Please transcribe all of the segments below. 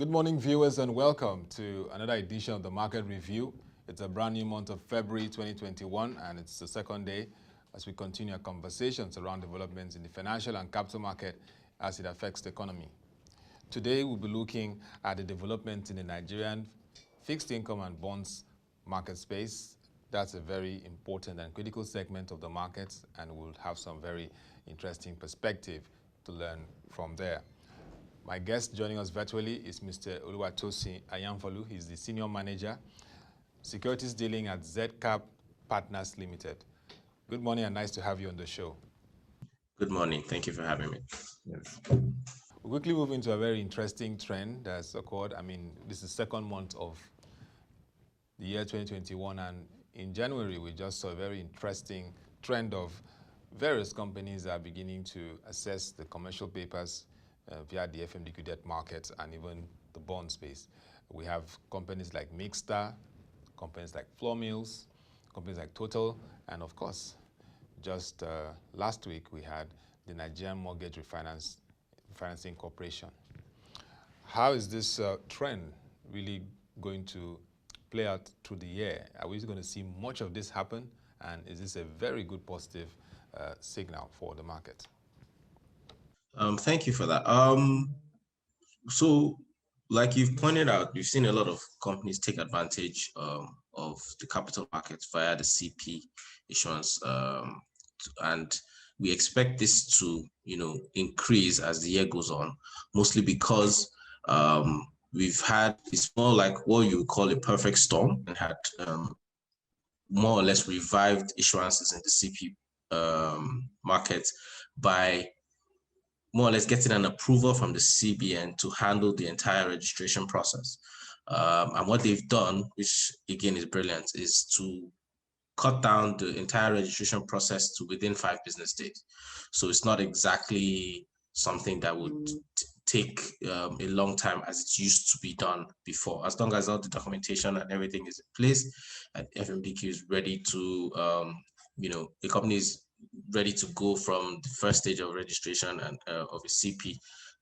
Good morning, viewers, and welcome to another edition of the Market Review. It's a brand new month of February 2021, and it's the second day as we continue our conversations around developments in the financial and capital market as it affects the economy. Today, we'll be looking at the development in the Nigerian fixed income and bonds market space. That's a very important and critical segment of the markets, and we'll have some very interesting perspective to learn from there. My guest joining us virtually is Mr. Oluwatosin Ayanfalu. He's the Senior Manager, Securities Dealing at Zedcap Partners Limited. Good morning and nice to have you on the show. Good morning. Thank you for having me. Yes. We'll quickly move into a very interesting trend that's occurred. This is the second month of the year 2021, and in January, we just saw a very interesting trend of various companies are beginning to assess the commercial papers via the FMDQ debt markets and even the bond space. We have companies like Mixta, companies like Floor Mills, companies like Total, and of course, just last week we had the Nigerian Mortgage Refinancing Corporation. How is this trend really going to play out through the year? Are we going to see much of this happen? And is this a very good positive signal for the market? Thank you for that. So, like you've pointed out, you've seen a lot of companies take advantage of the capital markets via the CP issuance, and we expect this to, increase as the year goes on, mostly because we've had, it's more like what you would call a perfect storm, and had more or less revived issuances in the CP market by more or less getting an approval from the CBN to handle the entire registration process. And what they've done, which again is brilliant, is to cut down the entire registration process to within 5 business days. So it's not exactly something that would take a long time as it used to be done before. As long as all the documentation and everything is in place, and FMDQ is ready to, the company is ready to go from the first stage of registration and of a CP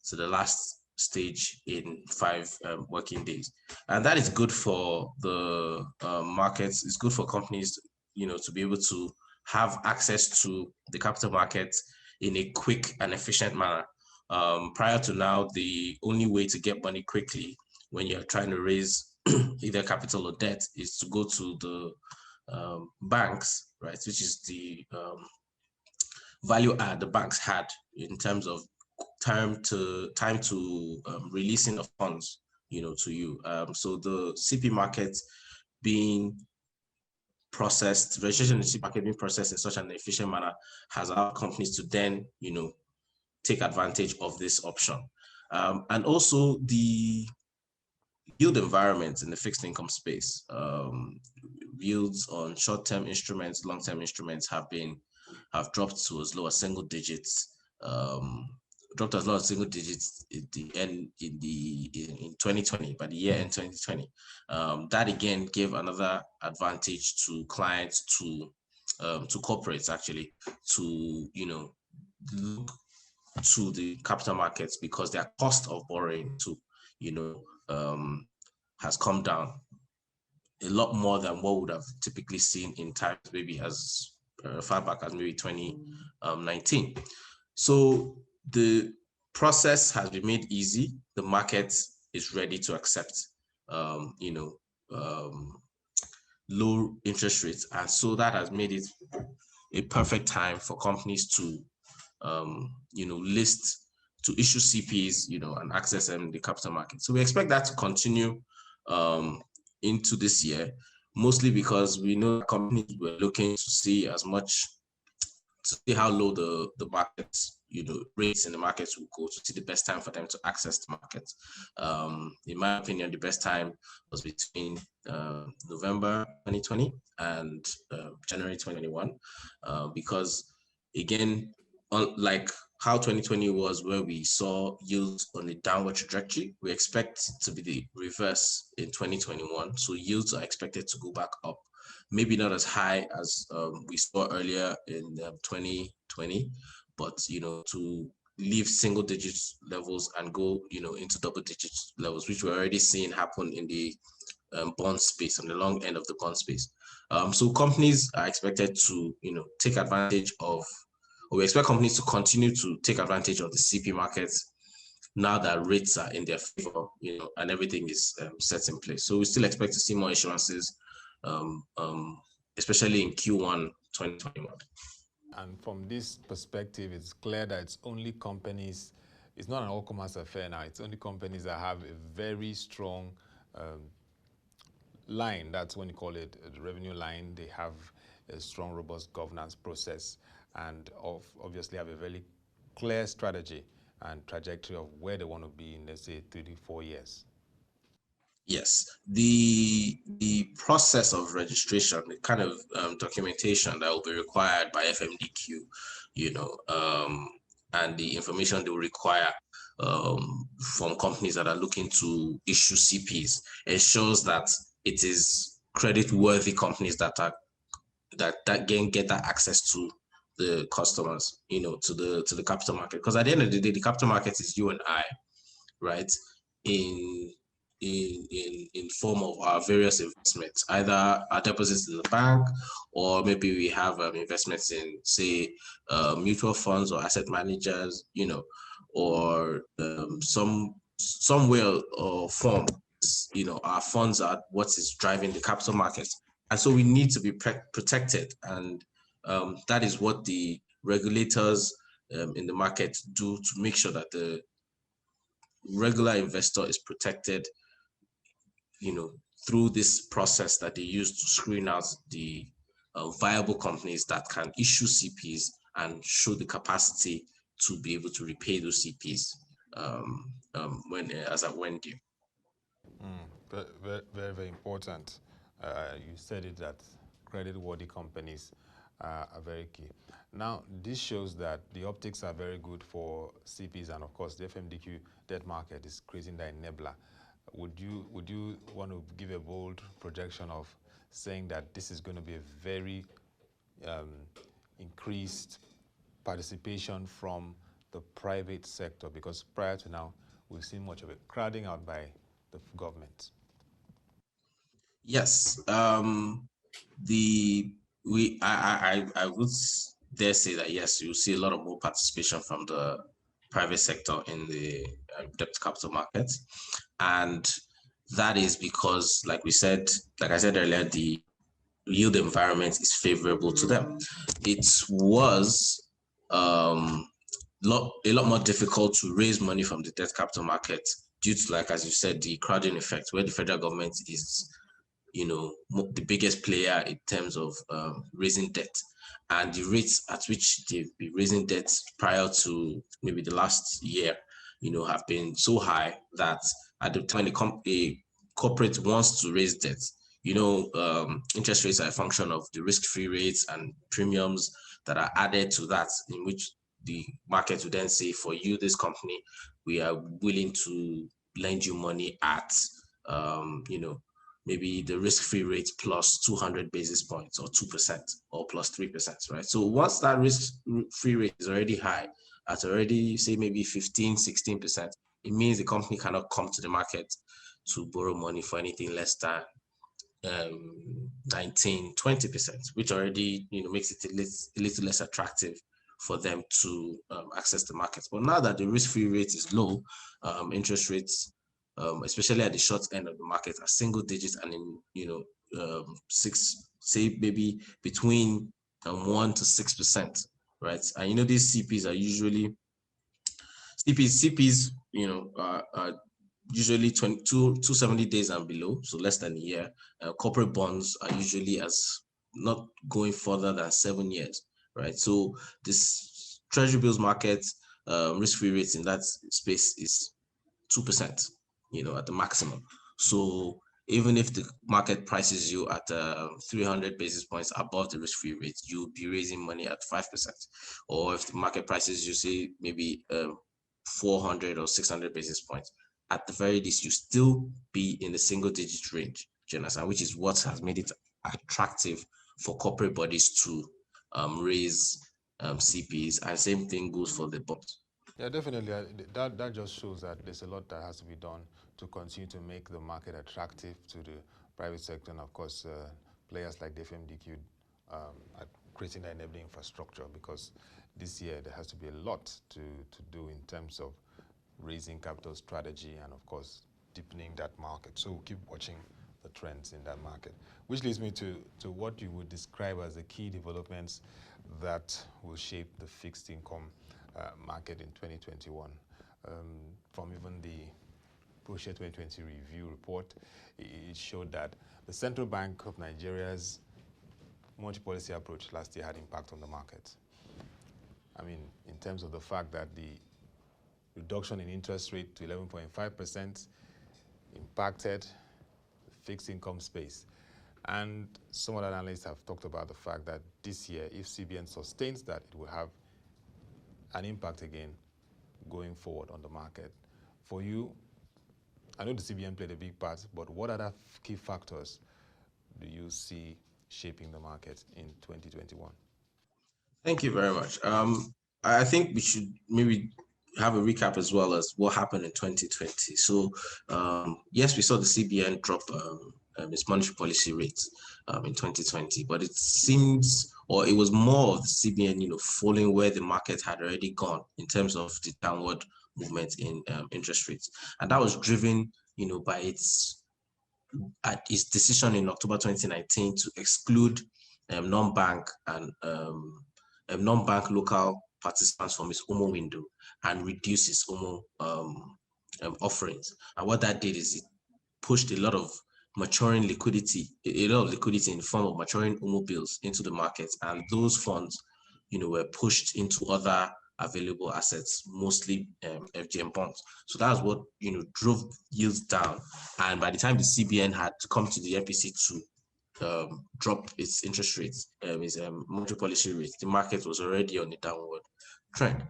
to the last stage in 5 working days. And that is good for the markets. It's good for companies, to be able to have access to the capital markets in a quick and efficient manner. Prior to now, the only way to get money quickly when you're trying to raise either capital or debt is to go to the banks, right, which is the value add the banks had in terms of time to releasing of funds, to you. So the CP market being processed, registration in the CP market being processed in such an efficient manner has allowed companies to then, take advantage of this option. And also the yield environment in the fixed income space, yields on short-term instruments, long-term instruments have dropped to as low as single digits. Dropped as low as single digits in the end in 2020, by the year end 2020. That again gave another advantage to clients, to corporates actually, to look to the capital markets because their cost of borrowing has come down a lot more than what would have typically seen in times maybe as far back as maybe 2019. So the process has been made easy. The market is ready to accept, low interest rates. And so that has made it a perfect time for companies to, list, to issue CPs, and access them in the capital market. So we expect that to continue into this year, mostly because we know companies were looking to see how low the markets, rates in the markets will go, to see the best time for them to access the markets. In my opinion, the best time was between November 2020 and January 2021, because again, like how 2020 was, where we saw yields on a downward trajectory, we expect to be the reverse in 2021. So yields are expected to go back up, maybe not as high as we saw earlier in 2020, but to leave single digit levels and go, into double digit levels, which we're already seeing happen in the bond space, on the long end of the bond space. So companies are expected to, take advantage of, or we expect companies to continue to take advantage of the CP markets now that rates are in their favor, and everything is set in place. So we still expect to see more issuances, especially in Q1 2021. And from this perspective, it's clear that it's only companies, it's not an all-commerce affair now, it's only companies that have a very strong line, that's when you call it the revenue line. They have a strong, robust governance process and obviously have a very clear strategy and trajectory of where they want to be in, let's say, 3 to 4 years. Yes, the process of registration, the kind of documentation that will be required by FMDQ, and the information they will require from companies that are looking to issue CPs ensures that it is credit-worthy companies that can get that access to the customers, to the capital market. Because at the end of the day, the capital market is you and I, right? In form of our various investments, either our deposits in the bank, or maybe we have investments in, say, mutual funds or asset managers, or some way or form, our funds are what is driving the capital markets. And so we need to be protected. And that is what the regulators in the market do to make sure that the regular investor is protected, through this process that they use to screen out the viable companies that can issue CPs and show the capacity to be able to repay those CPs when due. Very, very, very important. You said it, that credit-worthy companies are very key. Now, this shows that the optics are very good for CPs, and of course, the FMDQ debt market is creating the enabler. Would you want to give a bold projection of saying that this is going to be a very increased participation from the private sector? Because prior to now, we've seen much of a crowding out by the government. Yes, I would dare say that yes, you'll see a lot of more participation from the private sector in the debt capital markets, and that is because, like I said earlier, the yield environment is favorable to them. It was a lot more difficult to raise money from the debt capital market due to, like as you said, the crowding effect, where the federal government is the biggest player in terms of raising debt, and the rates at which they've been raising debt prior to maybe the last year, have been so high that at the time a corporate wants to raise debt, interest rates are a function of the risk-free rates and premiums that are added to that, in which the market would then say, for you, this company, we are willing to lend you money at, maybe the risk-free rate plus 200 basis points or 2% or plus 3%, right? So once that risk-free rate is already high, at already say maybe 15, 16%, it means the company cannot come to the market to borrow money for anything less than 19, 20%, which already makes it a little less attractive for them to access the market. But now that the risk-free rate is low, interest rates, especially at the short end of the market, are single digits, and in say maybe between 1 to 6%, right? And these CPs are usually CPs are usually 270 days and below, so less than a year. Corporate bonds are usually as not going further than 7 years, right? So this treasury bills market risk-free rates in that space is 2%, at the maximum. So even if the market prices you at 300 basis points above the risk-free rate, you'll be raising money at 5%. Or if the market prices you, say, maybe 400 or 600 basis points, at the very least, you still be in the single-digit range, which is what has made it attractive for corporate bodies to raise CPs, and same thing goes for the bonds. Yeah, definitely. That just shows that there's a lot that has to be done to continue to make the market attractive to the private sector, and of course, players like the FMDQ are creating that enabling infrastructure, because this year there has to be a lot to do in terms of raising capital strategy and, of course, deepening that market. So we'll keep watching the trends in that market, which leads me to what you would describe as the key developments that will shape the fixed income market in 2021. From even the ProShare 2020 review report, it showed that the Central Bank of Nigeria's monetary policy approach last year had impact on the market. I mean, in terms of the fact that the reduction in interest rate to 11.5% impacted the fixed income space. And some other analysts have talked about the fact that this year, if CBN sustains that, it will have an impact again going forward on the market. For you, I know the CBN played a big part, but what other key factors do you see shaping the market in 2021? Thank you very much. I think we should maybe have a recap as well as what happened in 2020. So, yes, we saw the CBN drop its monetary policy rate in 2020, but it seems, or it was more of the CBN, following where the market had already gone in terms of the downward movement in interest rates, and that was driven, by its decision in October 2019 to exclude non-bank and non-bank local participants from its OMO window and reduce its OMO offerings. And what that did is it pushed a lot of liquidity in the form of maturing OMO bills into the market, and those funds, were pushed into other available assets, mostly FGM bonds. So that's what drove yields down. And by the time the CBN had to come to the MPC to drop its interest rates, its monetary policy rates, the market was already on a downward trend.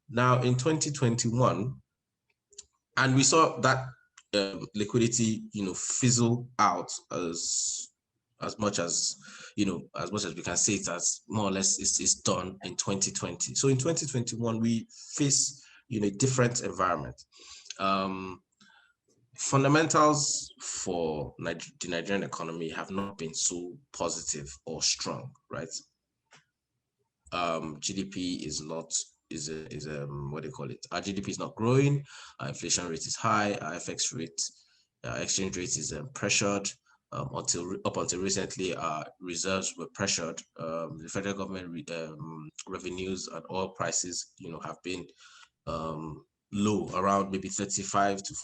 Now in 2021, and we saw that liquidity, fizzle out as much as we can say it as more or less it's done in 2020. So in 2021, we face a different environment. Fundamentals for the Nigerian economy have not been so positive or strong, right? GDP is not what do you call it? Our GDP is not growing. Our inflation rate is high. Our FX rate, exchange rate is pressured. Up until recently, our reserves were pressured. The federal government revenues and oil prices, have been low, around maybe $35 to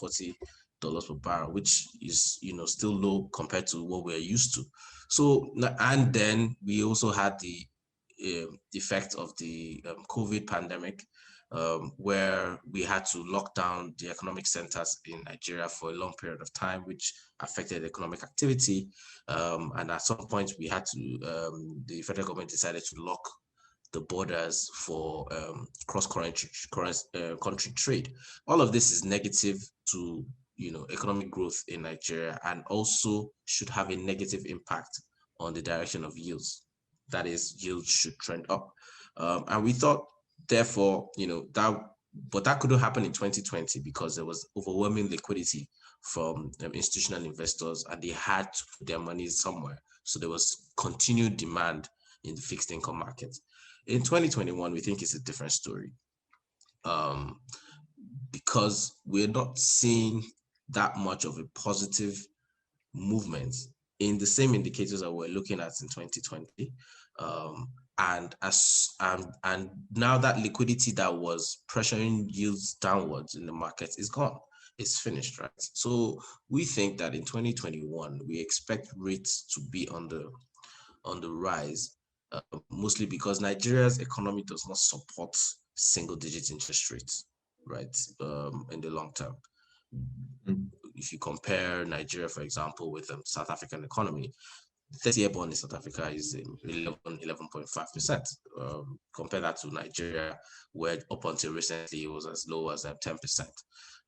$40 per barrel, which is still low compared to what we're used to. So, and then we also had the effect of the COVID pandemic, where we had to lock down the economic centers in Nigeria for a long period of time, which affected economic activity. And at some point, we had to, the federal government decided to lock the borders for cross-country trade. All of this is negative to economic growth in Nigeria, and also should have a negative impact on the direction of yields. That is, yields should trend up. And we thought, therefore, but that couldn't happen in 2020 because there was overwhelming liquidity from institutional investors, and they had to put their money somewhere. So there was continued demand in the fixed income market. In 2021, we think it's a different story, because we're not seeing that much of a positive movement in the same indicators that we're looking at in 2020. And now that liquidity that was pressuring yields downwards in the market is gone. It's finished, right? So we think that in 2021, we expect rates to be on the rise, mostly because Nigeria's economy does not support single-digit interest rates, right, in the long term. If you compare Nigeria, for example, with the South African economy, 30-year bond in South Africa is 11.5%. Compare that to Nigeria, where up until recently it was as low as 10%.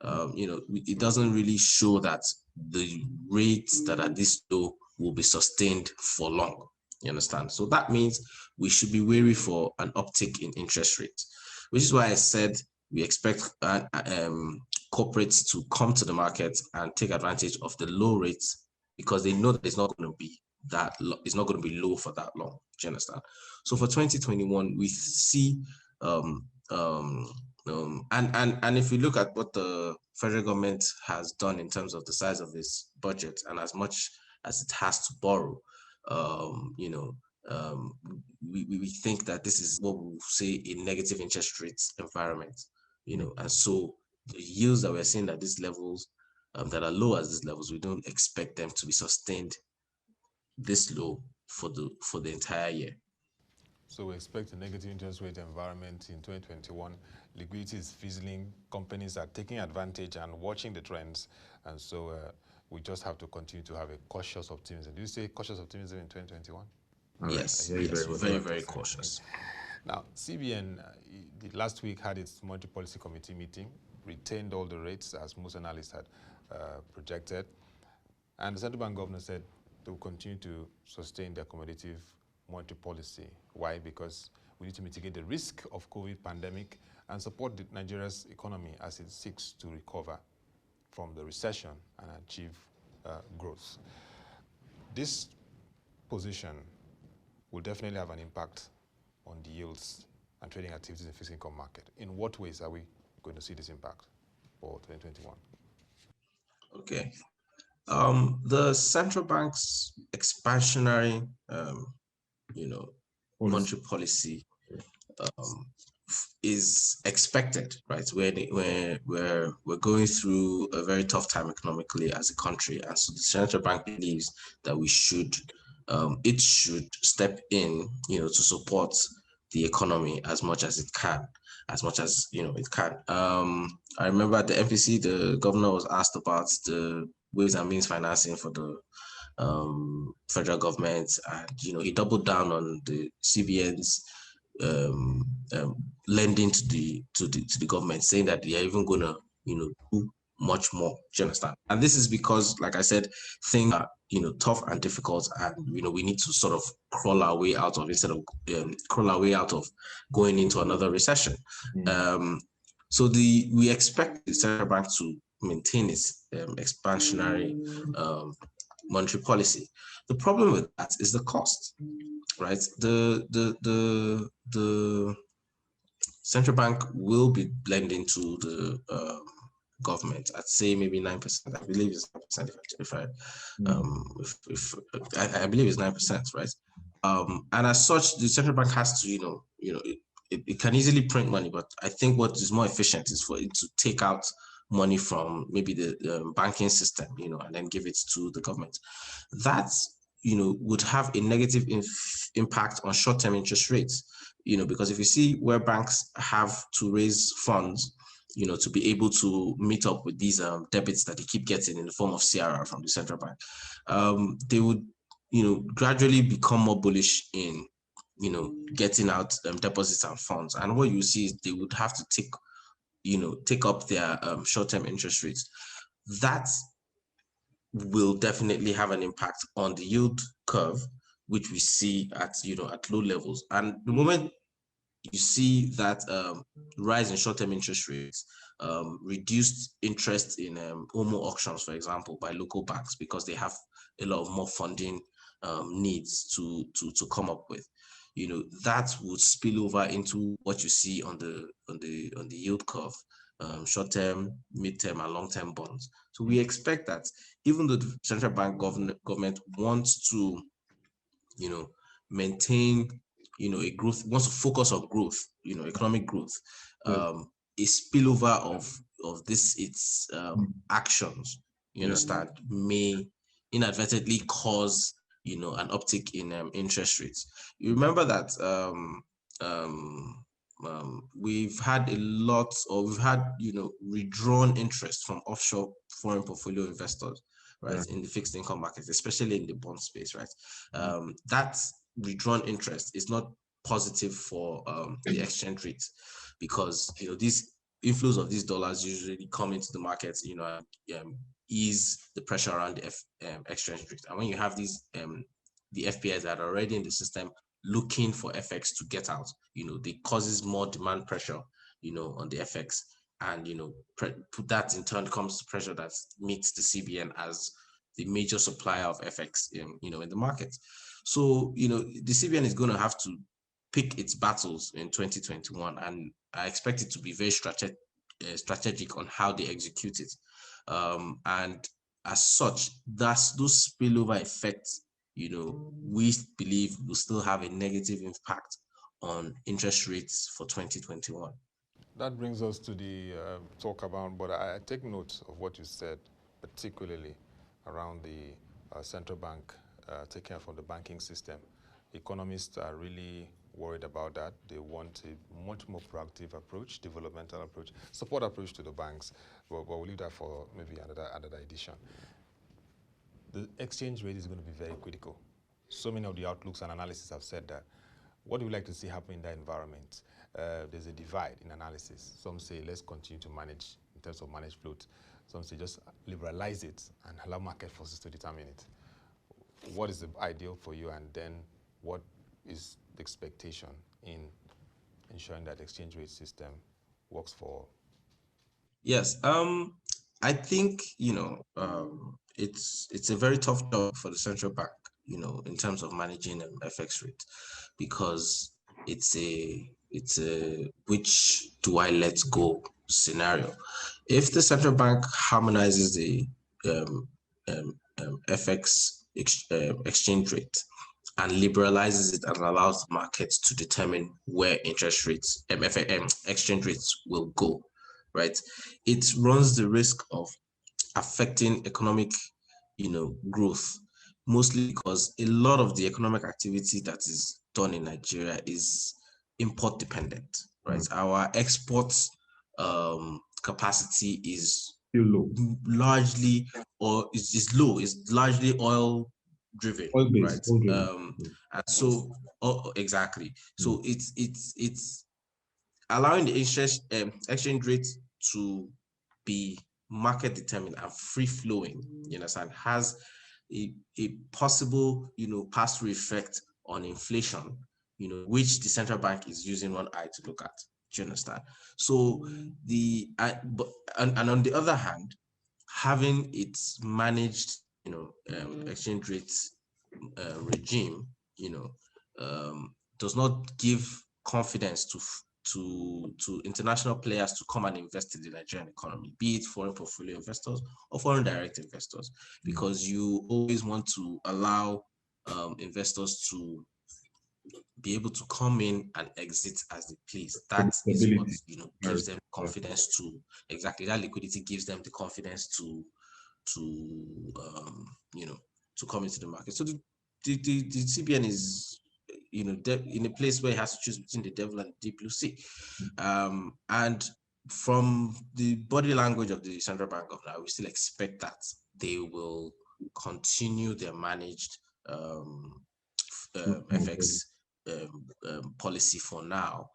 It doesn't really show that the rates that are this low will be sustained for long. You understand? So that means we should be wary for an uptick in interest rates, which is why I said we expect corporates to come to the market and take advantage of the low rates because they know that it's not going to be it's not going to be low for that long. Do you understand? So for 2021, we see and if you look at what the federal government has done in terms of the size of its budget and as much as it has to borrow, we think that this is what we'll say a negative interest rates environment, and so the yields that we're seeing at these levels, that are low at these levels, we don't expect them to be sustained this low for the entire year. So we expect a negative interest rate environment in 2021. Liquidity is fizzling. Companies are taking advantage and watching the trends. And so we just have to continue to have a cautious optimism. Do you say cautious optimism in 2021? Yes, very cautious. Now, CBN last week had its monetary policy committee meeting, retained all the rates as most analysts had projected. And the central bank governor said they will continue to sustain the accommodative monetary policy. Why? Because we need to mitigate the risk of COVID pandemic and support Nigeria's economy as it seeks to recover from the recession and achieve growth. This position will definitely have an impact on the yields and trading activities in the fixed income market. In what ways are we going to see this impact for 2021? Okay. The central bank's expansionary, monetary policy is expected, right? We're going through a very tough time economically as a country, and so the central bank believes that it should step in, to support the economy as much as it can, as much as it can. I remember at the MPC, the governor was asked about the ways and means financing for the federal government, and he doubled down on the CBN's lending to the government, saying that they are even gonna do much more. Do you understand? And this is because, like I said, things are tough and difficult, and we need to sort of crawl our way out of instead of crawl our way out of going into another recession. So we expect the central bank to maintain its expansionary monetary policy. The problem with that is the cost, right? The central bank will be blending to the government at, say, maybe 9%. I believe it's 9%. I believe it's 9%, right? And as such, the central bank has to, it can easily print money, but I think what is more efficient is for it to take out money from maybe the banking system, and then give it to the government. That, would have a negative impact on short-term interest rates, because if you see where banks have to raise funds, to be able to meet up with these debits that they keep getting in the form of CRR from the central bank, they would, gradually become more bullish in, getting out deposits and funds. And what you see is they would have to take up their short-term interest rates. That will definitely have an impact on the yield curve, which we see at low levels. And the moment you see that rise in short-term interest rates, reduced interest in OMO auctions, for example, by local banks, because they have a lot of more funding needs to come up with, that would spill over into what you see on the yield curve, short-term, mid-term, and long-term bonds. So we expect that even though the central bank government wants to, maintain, a growth, wants to focus on growth, economic growth, a spillover of its actions, understand, may inadvertently cause, an uptick in interest rates. You remember that we've had withdrawn interest from offshore foreign portfolio investors, right, in the fixed income market, especially in the bond space, right? That withdrawn interest is not positive for the exchange rate, because these inflows of these dollars usually come into the markets, ease the pressure around the exchange rate. And when you have these the FPIs that are already in the system looking for FX to get out, they causes more demand pressure, on the FX, and that in turn comes to pressure that meets the CBN as the major supplier of FX in the market. So the CBN is going to have to pick its battles in 2021, and I expect it to be very strategic on how they execute it. And as such, those spillover effects, we believe will still have a negative impact on interest rates for 2021. That brings us to the talk about, but I take note of what you said, particularly around the central bank taking from the banking system. Economists are really worried about that. They want a much more proactive approach, developmental approach, support approach to the banks. But we'll leave that for maybe another edition. The exchange rate is going to be very critical. So many of the outlooks and analysis have said that. What do we like to see happen in that environment? There's a divide in analysis. Some say let's continue to manage in terms of managed float. Some say just liberalize it and allow market forces to determine it. What is the ideal for you, and then what is the expectation in ensuring that the exchange rate system works for all? Yes, I think it's a very tough job for the central bank, in terms of managing an FX rate, because it's a which do I let go scenario. If the central bank harmonizes the FX exchange rate and liberalizes it and allows the markets to determine where interest rates, exchange rates will go, right? It runs the risk of affecting economic, growth, mostly because a lot of the economic activity that is done in Nigeria is import dependent, right? Our exports capacity is low. Largely, or is low. It's largely oil driven, right? And so, exactly. So it's allowing the exchange rate to be market determined and free flowing, you understand, has a possible, pass-through effect on inflation, which the central bank is using one eye to look at. Do you understand? So and on the other hand, having its managed, exchange rate regime, does not give confidence to international players to come and invest in the Nigerian economy, be it foreign portfolio investors or foreign direct investors, because you always want to allow investors to be able to come in and exit as they please. That is what gives them confidence to, exactly, that liquidity gives them the confidence to come into the market. So the CBN is in a place where it has to choose between the devil and the deep blue sea. And from the body language of the central bank of now, we still expect that they will continue their managed FX policy for now,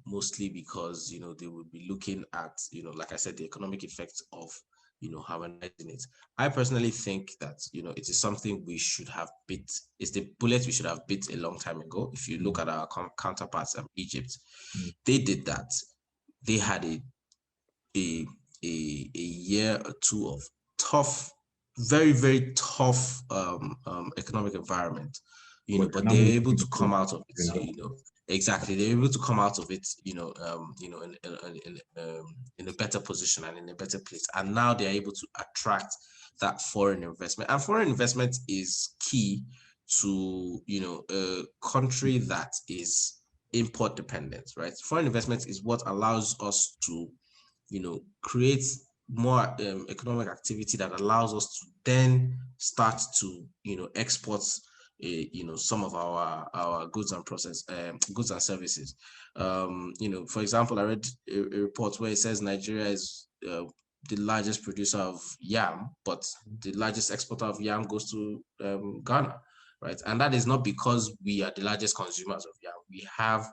mostly because they will be looking at, like I said, the economic effects of harmonizing it. I personally think that it is something we should have bit. It's the bullet we should have bit a long time ago. If you look at our counterparts in Egypt, they did that. They had a year or two of tough, very, very tough economic environment, but they're able to come out of it, exactly. They're able to come out of it, in a better position and in a better place. And now they're able to attract that foreign investment. And foreign investment is key to, a country that is import dependent, right? Foreign investment is what allows us to, create more economic activity that allows us to then start to, export some of our goods and goods and services. For example, I read a report where it says Nigeria is the largest producer of yam, but the largest exporter of yam goes to Ghana, right? And that is not because we are the largest consumers of yam. We have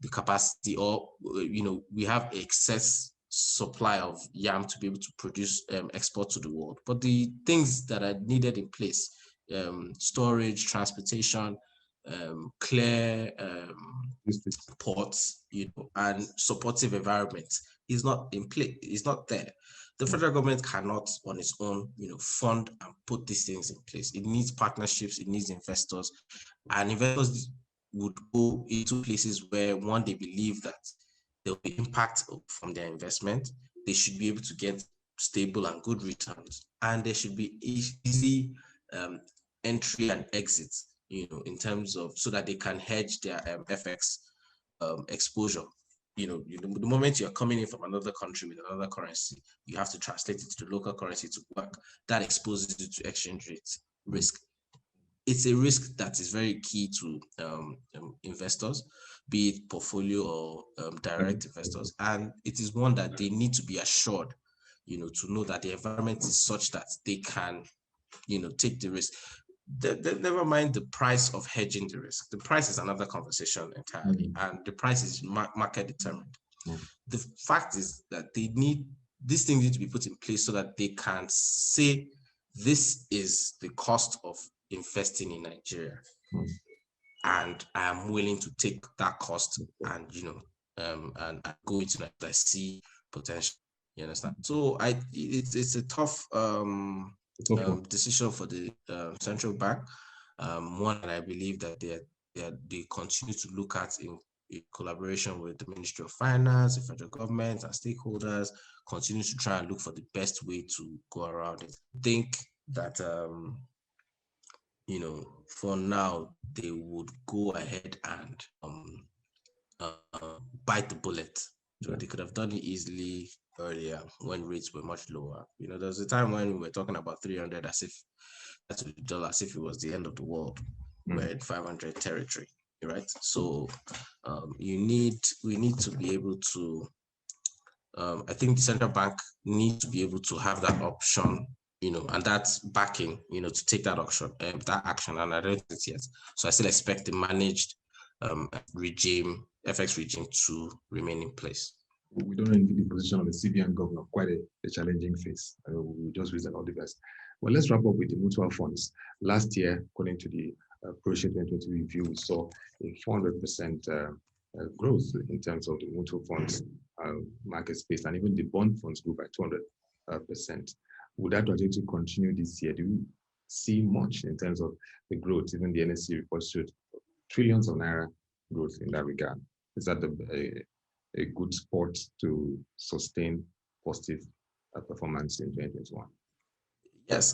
the capacity, or we have excess supply of yam to be able to produce export to the world. But the things that are needed in place, storage, transportation, clear ports, and supportive environment is not in place. It's not there. The federal government cannot, on its own, fund and put these things in place. It needs partnerships. It needs investors, and investors would go into places where, one, they believe that there will be impact from their investment. They should be able to get stable and good returns, and there should be easy entry and exit, in terms of, so that they can hedge their FX exposure. The moment you're coming in from another country with another currency, you have to translate it to the local currency to work. That exposes you to exchange rate risk. It's a risk that is very key to investors, be it portfolio or direct investors, and it is one that they need to be assured, to know that the environment is such that they can, take the risk. Never mind the price of hedging the risk. The price is another conversation entirely, and the price is market determined. The fact is that these things need to be put in place so that they can say, this is the cost of investing in Nigeria, and I am willing to take that cost, and and go into that. I see potential. You understand? So it's a tough decision for the central bank. One that I believe that they continue to look at in collaboration with the Ministry of Finance, the federal government, and stakeholders. Continue to try and look for the best way to go around it. I think that for now, they would go ahead and bite the bullet. So they could have done it easily earlier when rates were much lower. There was a time when we were talking about 300 as if that's the dollar, as if it was the end of the world. We're in 500 territory, right? So we need to be able to. I think the central bank needs to be able to have that option, and that's backing, to take that option, that action, and I don't think it yet. So I still expect the managed FX regime to remain in place. We don't envy the position of the CBN governor, quite a challenging phase. We just reason all the best. Well, let's wrap up with the mutual funds. Last year, according to the Pro-Share 2020 review, we saw a 400% growth in terms of the mutual funds market space, and even the bond funds grew by 200%. Would that trajectory continue this year? Do we see much in terms of the growth? Even the NSE report showed trillions of naira growth in that regard. Is that a good spot to sustain positive performance in 2021? Yes,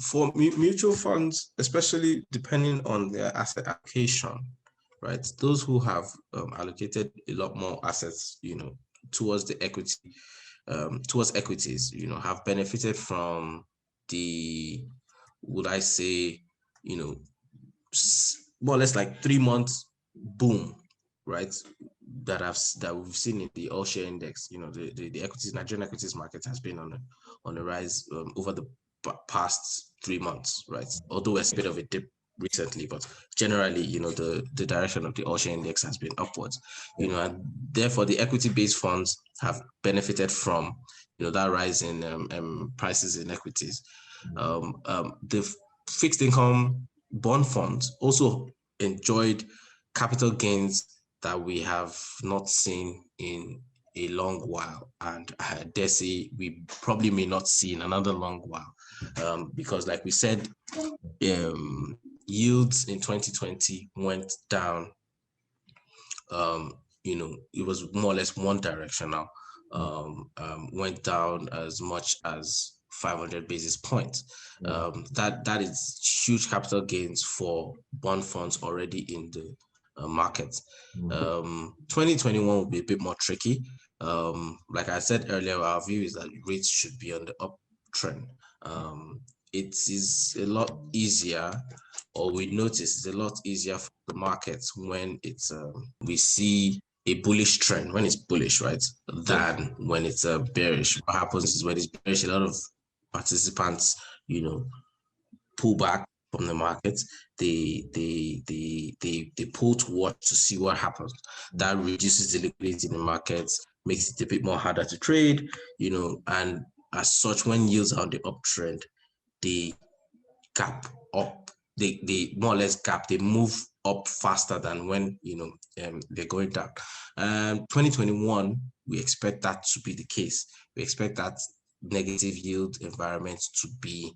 for mutual funds, especially depending on their asset allocation, right? Those who have allocated a lot more assets, towards the equity, towards equities, have benefited from the, would I say, more or less like 3 months boom, right? That we've seen in the all share index. The equities, Nigerian equities market has been on a rise over the past 3 months, right? Although it's a bit of a dip recently, but generally, the direction of the all share index has been upwards. And therefore the equity-based funds have benefited from that rise in prices in equities. The fixed income bond funds also enjoyed capital gains that we have not seen in a long while, and I dare say we probably may not see in another long while, because like we said, yields in 2020 went down. It was more or less one directional, went down as much as 500 basis points. That is huge capital gains for bond funds already in the market. 2021 will be a bit more tricky. Like I said earlier, our view is that rates should be on the uptrend. It is a lot easier, or we notice it's a lot easier for the markets when it's we see a bullish trend, when it's bullish, right, than when it's bearish. What happens is when it's bearish, a lot of participants, pull back from the market. They pull to watch to see what happens. That reduces the liquidity in the markets, makes it a bit more harder to trade, and as such, when yields are on the uptrend, they gap up. They more or less gap. They move up faster than when they're going down. 2021, we expect that to be the case. We expect that negative yield environment to be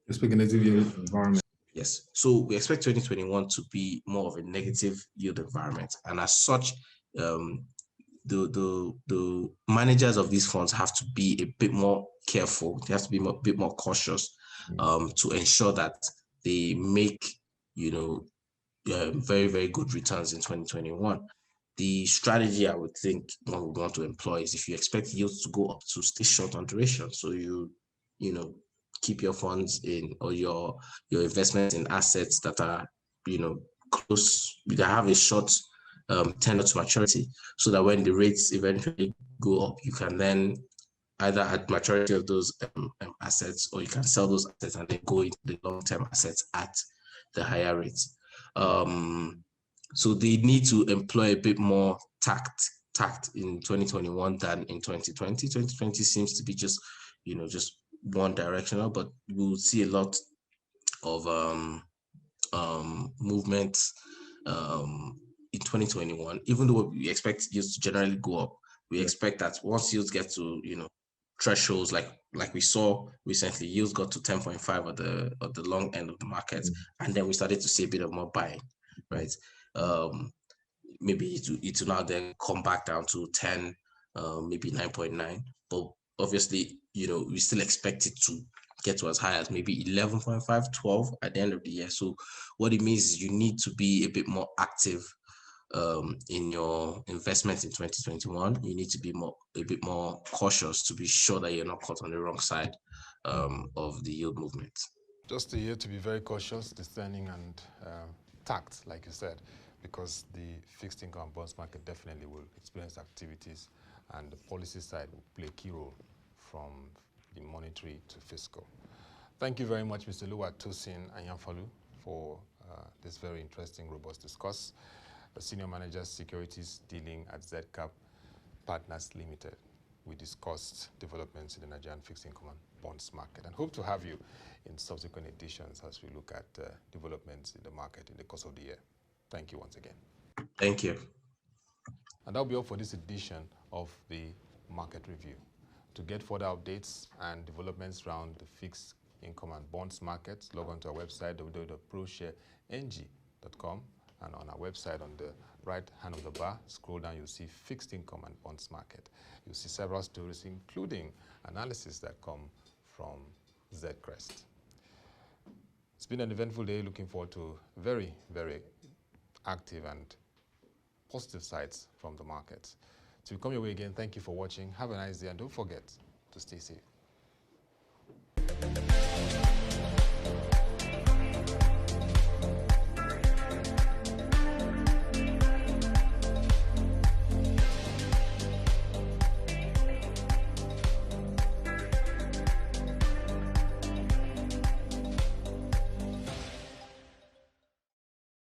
expect a negative yield environment. Yes. So we expect 2021 to be more of a negative yield environment. And as such, the managers of these funds have to be a bit more careful. They have to be a bit more cautious to ensure that they make, very, very good returns in 2021. The strategy I would think one would want to employ is if you expect yields to go up, to stay short on duration. So you keep your funds in, or your investments in assets that are, close, that have a short tenure to maturity, so that when the rates eventually go up, you can then either at maturity of those assets, or you can sell those assets and then go into the long-term assets at the higher rates. So they need to employ a bit more tact in 2021 than in 2020. 2020 seems to be just one directional, but we'll see a lot of movement in 2021. Even though we expect yields to generally go up, we expect that once yields get to thresholds like we saw recently, yields got to 10.5 at the long end of the market, and then we started to see a bit of more buying, right? Maybe it will now then come back down to 10, maybe 9.9, but obviously we still expect it to get to as high as maybe 11.5, 12 at the end of the year. So what it means is you need to be a bit more active in your investments in 2021. You need to be a bit more cautious to be sure that you're not caught on the wrong side of the yield movement. Just a year to be very cautious, discerning, and tact, like you said, because the fixed income bonds market definitely will experience activities, and the policy side will play a key role from the monetary to fiscal. Thank you very much, Mr. Oluwatosin Ayanfalu, for this very interesting, robust discourse. The Senior Manager, Securities Dealing at Zedcap Partners Limited. We discussed developments in the Nigerian fixed income and bonds market, and hope to have you in subsequent editions as we look at developments in the market in the course of the year. Thank you once again. Thank you. And that'll be all for this edition of the Market Review. To get further updates and developments around the fixed income and bonds markets, log on to our website, www.ProShareNG.com, and on our website, on the right hand of the bar, scroll down, you'll see fixed income and bonds market. You'll see several stories, including analysis that come from Zcrest. It's been an eventful day. Looking forward to very, very active and positive sides from the market. To come your way again, thank you for watching. Have a nice day, and don't forget to stay safe.